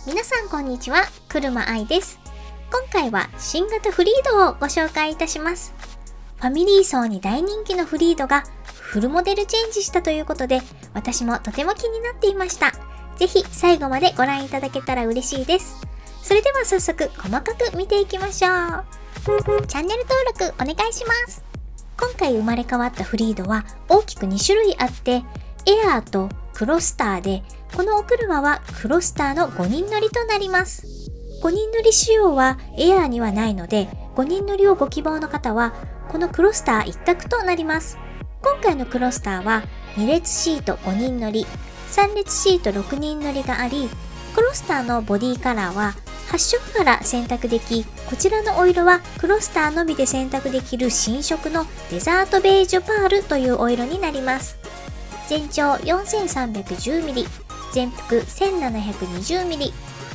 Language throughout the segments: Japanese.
皆さんこんにちは、車愛です。今回は新型フリードをご紹介いたします。ファミリー層に大人気のフリードがフルモデルチェンジしたということで、私もとても気になっていました。ぜひ最後までご覧いただけたら嬉しいです。それでは早速細かく見ていきましょう。チャンネル登録お願いします。今回生まれ変わったフリードは大きく2種類あって、エアーとクロスターで、このお車はクロスターの5人乗りとなります。5人乗り仕様はエアーにはないので、5人乗りをご希望の方はこのクロスター一択となります。今回のクロスターは2列シート5人乗り、3列シート6人乗りがあり、クロスターのボディカラーは8色から選択でき、こちらのお色はクロスターのみで選択できる新色のデザートベージュパールというお色になります。全長 4310mm、全幅 1720mm、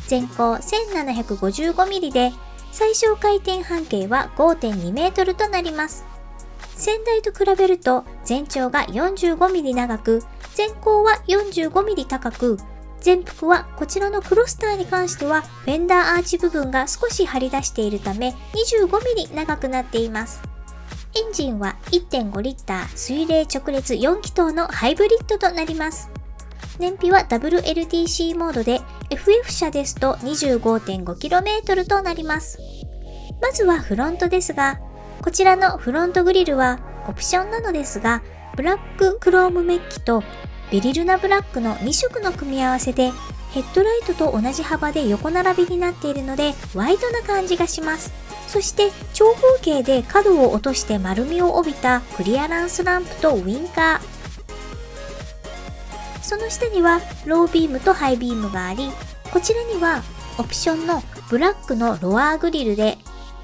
全高 1755mm で、最小回転半径は 5.2m となります。先代と比べると全長が 45mm 長く、全高は 45mm 高く、全幅はこちらのクロスターに関してはフェンダーアーチ部分が少し張り出しているため 25mm 長くなっています。エンジンは 1.5 リッター水冷直列4気筒のハイブリッドとなります。燃費は WLTC モードで FF 車ですと 25.5km となります。まずはフロントですが、こちらのフロントグリルはオプションなのですが、ブラッククロームメッキとベリルナブラックの2色の組み合わせで、ヘッドライトと同じ幅で横並びになっているのでワイドな感じがします。そして長方形で角を落として丸みを帯びたクリアランスランプとウインカー、その下にはロービームとハイビームがあり、こちらにはオプションのブラックのロアーグリルで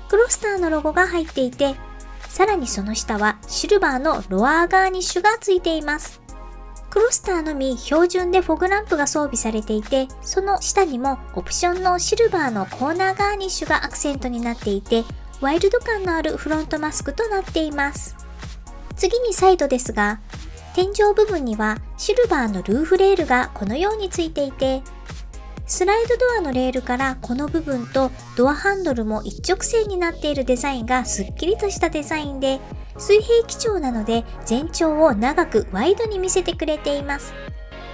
クロスターのロゴが入っていて、さらにその下はシルバーのロアーガーニッシュがついています。クロスターのみ標準でフォグランプが装備されていて、その下にもオプションのシルバーのコーナーガーニッシュがアクセントになっていて、ワイルド感のあるフロントマスクとなっています。次にサイドですが、天井部分にはシルバーのルーフレールがこのようについていて、スライドドアのレールからこの部分とドアハンドルも一直線になっているデザインがすっきりとしたデザインで、水平基調なので全長を長くワイドに見せてくれています。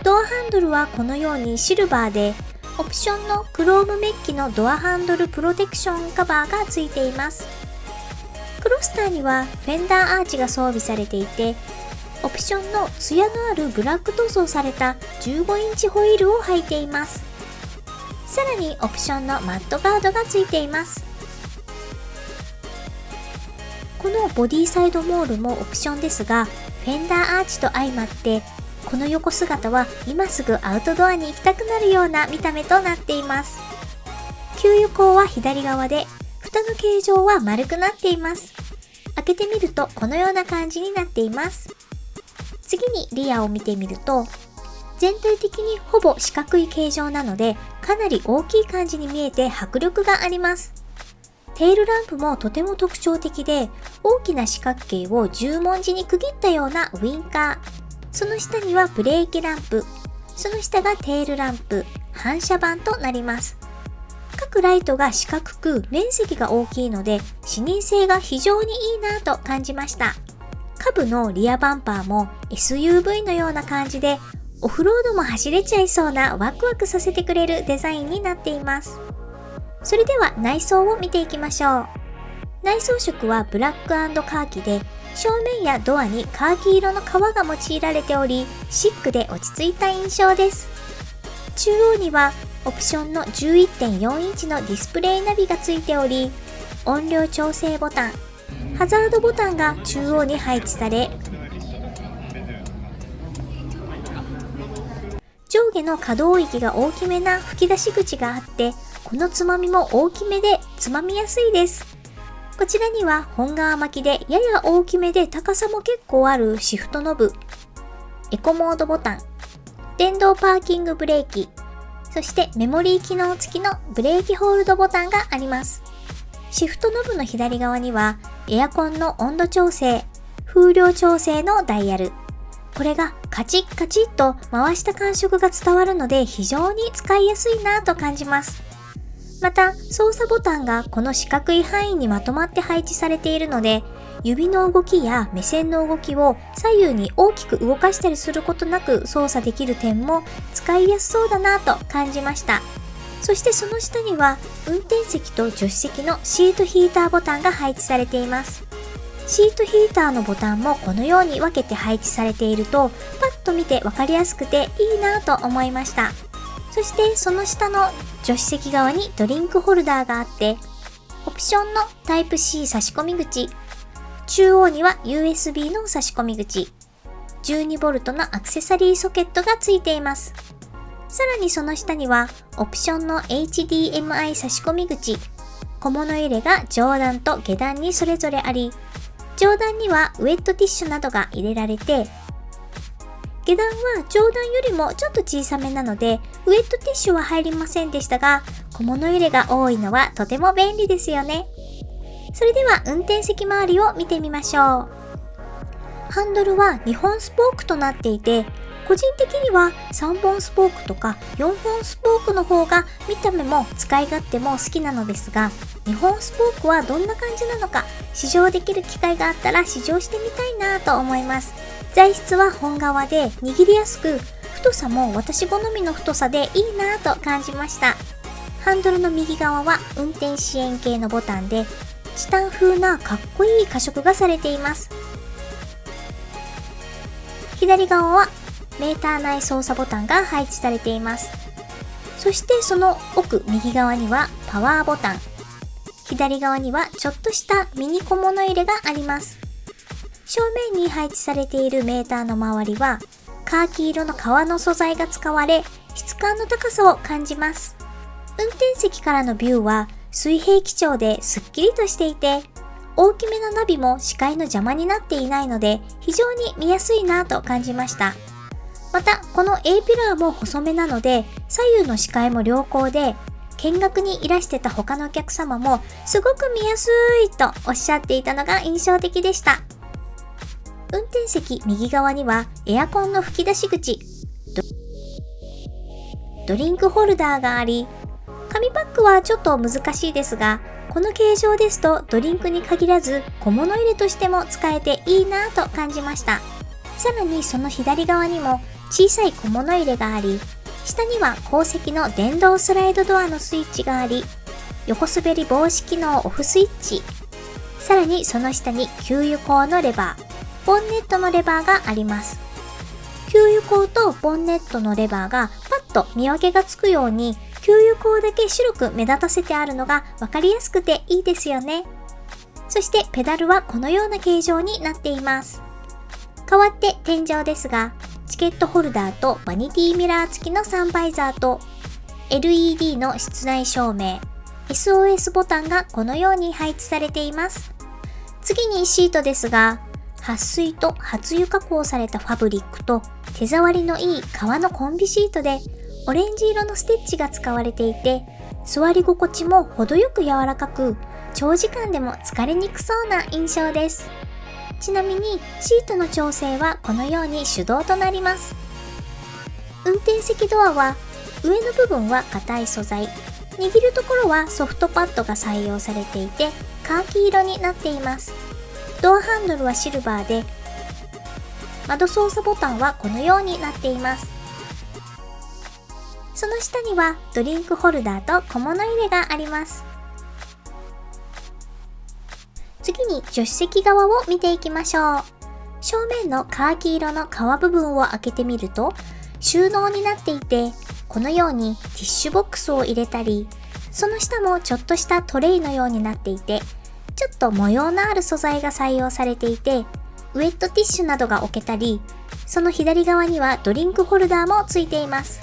ドアハンドルはこのようにシルバーで、オプションのクロームメッキのドアハンドルプロテクションカバーがついています。クロスターにはフェンダーアーチが装備されていて、オプションのツヤのあるブラック塗装された15インチホイールを履いています。さらにオプションのマットガードがついています。このボディサイドモールもオプションですが、フェンダーアーチと相まって、この横姿は今すぐアウトドアに行きたくなるような見た目となっています。給油口は左側で、蓋の形状は丸くなっています。開けてみるとこのような感じになっています。次にリアを見てみると、全体的にほぼ四角い形状なので、かなり大きい感じに見えて迫力があります。テールランプもとても特徴的で、大きな四角形を十文字に区切ったようなウインカー、その下にはブレーキランプ、その下がテールランプ、反射板となります。各ライトが四角く面積が大きいので、視認性が非常にいいなと感じました。下部のリアバンパーも SUV のような感じで、オフロードも走れちゃいそうなワクワクさせてくれるデザインになっています。それでは内装を見ていきましょう。内装色はブラック&カーキで、正面やドアにカーキ色の革が用いられており、シックで落ち着いた印象です。中央にはオプションの 11.4 インチのディスプレイナビがついており、音量調整ボタン、ハザードボタンが中央に配置され、上下の可動域が大きめな吹き出し口があって、このつまみも大きめでつまみやすいです。こちらには本革巻きでやや大きめで高さも結構あるシフトノブ、エコモードボタン、電動パーキングブレーキ、そしてメモリー機能付きのブレーキホールドボタンがあります。シフトノブの左側にはエアコンの温度調整、風量調整のダイヤル、ここれがカチッカチッと回した感触が伝わるので非常に使いやすいなと感じます。また操作ボタンがこの四角い範囲にまとまって配置されているので、指の動きや目線の動きを左右に大きく動かしたりすることなく操作できる点も使いやすそうだなと感じました。そしてその下には運転席と助手席のシートヒーターボタンが配置されています。シートヒーターのボタンもこのように分けて配置されているとパッと見て分かりやすくていいなと思いました。そしてその下の助手席側にドリンクホルダーがあって、オプションのタイプ C 差し込み口、中央には USB の差し込み口、12V のアクセサリーソケットがついています。さらにその下にはオプションの HDMI 差し込み口、小物入れが上段と下段にそれぞれあり、上段にはウェットティッシュなどが入れられて、下段は上段よりもちょっと小さめなのでウェットティッシュは入りませんでしたが、小物入れが多いのはとても便利ですよね。それでは運転席周りを見てみましょう。ハンドルは2本スポークとなっていて、個人的には3本スポークとか4本スポークの方が見た目も使い勝手も好きなのですが、2本スポークはどんな感じなのか試乗できる機会があったら試乗してみたいなと思います。材質は本革で握りやすく、太さも私好みの太さでいいなと感じました。ハンドルの右側は運転支援系のボタンで、チタン風なかっこいい加色がされています。左側はメーター内操作ボタンが配置されています。そしてその奥右側にはパワーボタン、左側にはちょっとしたミニ小物入れがあります。正面に配置されているメーターの周りはカーキ色の革の素材が使われ、質感の高さを感じます。運転席からのビューは水平基調ですっきりとしていて、大きめのナビも視界の邪魔になっていないので非常に見やすいなと感じました。またこの A ピラーも細めなので左右の視界も良好で、見学にいらしてた他のお客様もすごく見やすいとおっしゃっていたのが印象的でした。運転席右側にはエアコンの吹き出し口、ドリンクホルダーがあり、紙パックはちょっと難しいですが、この形状ですとドリンクに限らず小物入れとしても使えていいなと感じました。さらにその左側にも小さい小物入れがあり、下には後席の電動スライドドアのスイッチがあり、横滑り防止機能オフスイッチ、さらにその下に給油口のレバー、ボンネットのレバーがあります。給油口とボンネットのレバーがパッと見分けがつくように、給油口だけ白く目立たせてあるのが分かりやすくていいですよね。そしてペダルはこのような形状になっています。代わって天井ですが、チケットホルダーとバニティミラー付きのサンバイザーと LED の室内照明、SOS ボタンがこのように配置されています。次にシートですが、撥水と撥油加工されたファブリックと手触りのいい革のコンビシートでオレンジ色のステッチが使われていて、座り心地も程よく柔らかく、長時間でも疲れにくそうな印象です。ちなみにシートの調整はこのように手動となります。運転席ドアは上の部分は硬い素材、握るところはソフトパッドが採用されていてカーキ色になっています。ドアハンドルはシルバーで、窓操作ボタンはこのようになっています。その下にはドリンクホルダーと小物入れがあります。次に助手席側を見ていきましょう。正面のカーキ色の革部分を開けてみると収納になっていて、このようにティッシュボックスを入れたり、その下もちょっとしたトレイのようになっていて、ちょっと模様のある素材が採用されていて、ウェットティッシュなどが置けたり、その左側にはドリンクホルダーもついています。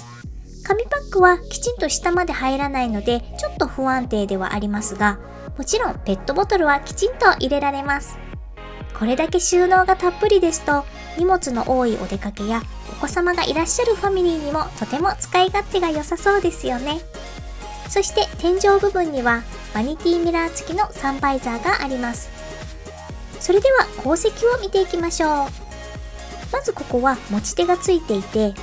紙パックはきちんと下まで入らないのでちょっと不安定ではありますが、もちろんペットボトルはきちんと入れられます。これだけ収納がたっぷりですと、荷物の多いお出かけやお子様がいらっしゃるファミリーにもとても使い勝手が良さそうですよね。そして天井部分にはバニティミラー付きのサンバイザーがあります。それでは後席を見ていきましょう。まずここは持ち手がついていて、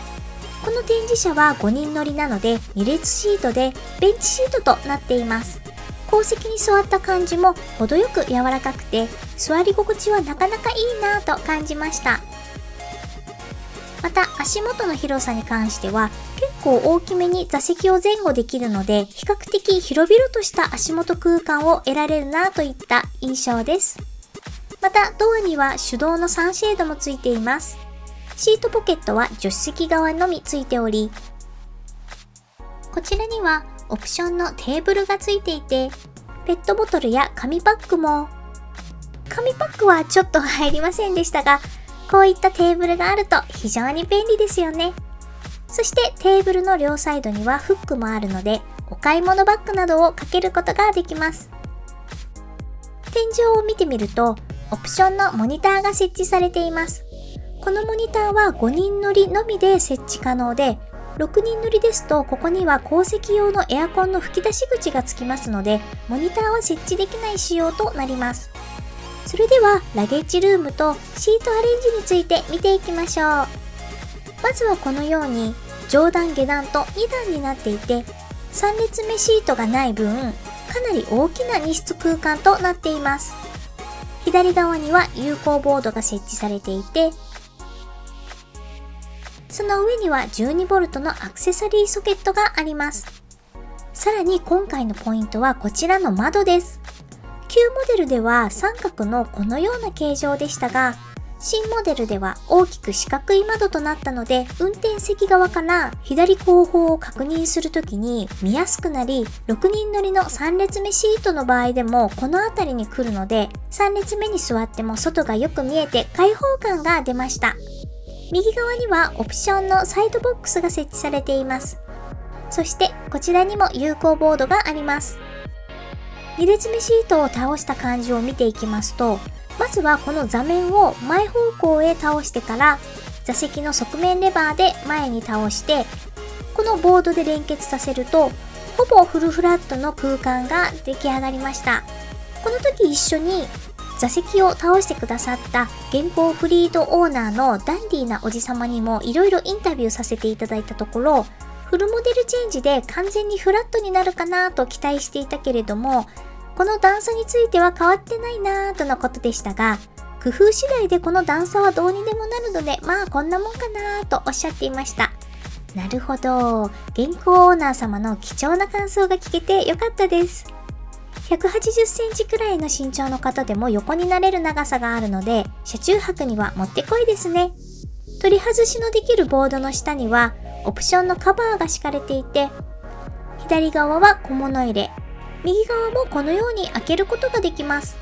この展示車は5人乗りなので2列シートでベンチシートとなっています。後席に座った感じも程よく柔らかくて、座り心地はなかなかいいなぁと感じました。また足元の広さに関しては結構大きめに座席を前後できるので、比較的広々とした足元空間を得られるなといった印象です。またドアには手動のサンシェードもついています。シートポケットは助手席側のみついており、こちらにはオプションのテーブルがついていて、ペットボトルや紙パックも、紙パックはちょっと入りませんでしたが、こういったテーブルがあると非常に便利ですよね。そしてテーブルの両サイドにはフックもあるので、お買い物バッグなどをかけることができます。天井を見てみると、オプションのモニターが設置されています。このモニターは5人乗りのみで設置可能で、6人乗りですとここには後席用のエアコンの吹き出し口がつきますので、モニターは設置できない仕様となります。それではラゲッジルームとシートアレンジについて見ていきましょう。まずはこのように上段下段と2段になっていて、3列目シートがない分、かなり大きな荷室空間となっています。左側には有効ボードが設置されていて、その上には 12V のアクセサリーソケットがあります。さらに今回のポイントはこちらの窓です。旧モデルでは三角のこのような形状でしたが、新モデルでは大きく四角い窓となったので、運転席側から左後方を確認するときに見やすくなり、6人乗りの3列目シートの場合でもこの辺りに来るので、3列目に座っても外がよく見えて開放感が出ました。右側にはオプションのサイドボックスが設置されています。そしてこちらにも有効ボードがあります。2列目シートを倒した感じを見ていきますと、まずはこの座面を前方向へ倒してから、座席の側面レバーで前に倒して、このボードで連結させると、ほぼフルフラットの空間が出来上がりました。この時一緒に座席を倒してくださった現行フリードオーナーのダンディーなおじさまにもいろいろインタビューさせていただいたところ、フルモデルチェンジで完全にフラットになるかなと期待していたけれども、この段差については変わってないなぁとのことでしたが、工夫次第でこの段差はどうにでもなるので、まあこんなもんかなぁとおっしゃっていました。なるほど、現行オーナー様の貴重な感想が聞けてよかったです。180センチくらいの身長の方でも横になれる長さがあるので、車中泊にはもってこいですね。取り外しのできるボードの下にはオプションのカバーが敷かれていて、左側は小物入れ、右側もこのように開けることができます。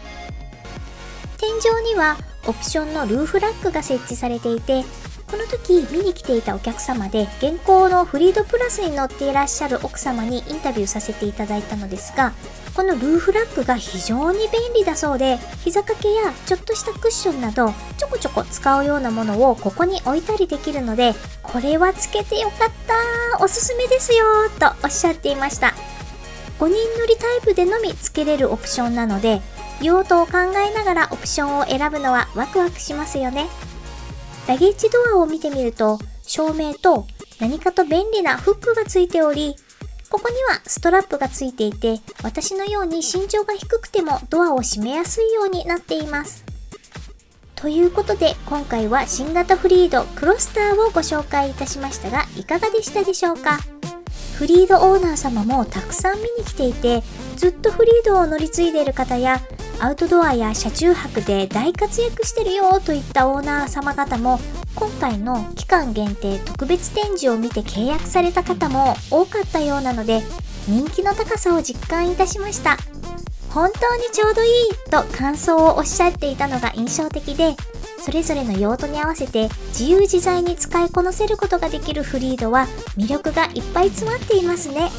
天井にはオプションのルーフラックが設置されていて、この時見に来ていたお客様で現行のフリードプラスに乗っていらっしゃる奥様にインタビューさせていただいたのですが、このルーフラックが非常に便利だそうで、膝掛けやちょっとしたクッションなどちょこちょこ使うようなものをここに置いたりできるので、これはつけてよかった、おすすめですよとおっしゃっていました。5人乗りタイプでのみ付けれるオプションなので、用途を考えながらオプションを選ぶのはワクワクしますよね。ラゲッジドアを見てみると、照明と何かと便利なフックがついており、ここにはストラップがついていて、私のように身長が低くてもドアを閉めやすいようになっています。ということで、今回は新型フリードクロスターをご紹介いたしましたが、いかがでしたでしょうか。フリードオーナー様もたくさん見に来ていて、ずっとフリードを乗り継いでいる方や、アウトドアや車中泊で大活躍してるよといったオーナー様方も、今回の期間限定特別展示を見て契約された方も多かったようなので、人気の高さを実感いたしました。本当にちょうどいいと感想をおっしゃっていたのが印象的で、それぞれの用途に合わせて自由自在に使いこなせることができるフリードは魅力がいっぱい詰まっていますね。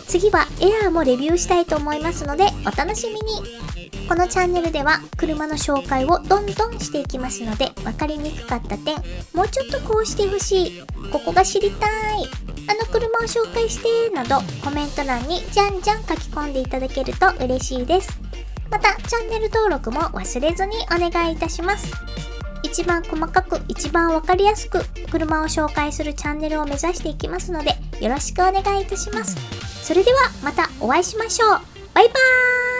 次はエアーもレビューしたいと思いますのでお楽しみに。このチャンネルでは車の紹介をどんどんしていきますので、分かりにくかった点、もうちょっとこうしてほしい、ここが知りたい、あの車を紹介してなどコメント欄にじゃんじゃん書き込んでいただけると嬉しいです。またチャンネル登録も忘れずにお願いいたします。一番細かく一番わかりやすく車を紹介するチャンネルを目指していきますので、よろしくお願いいたします。それではまたお会いしましょう。バイバーイ。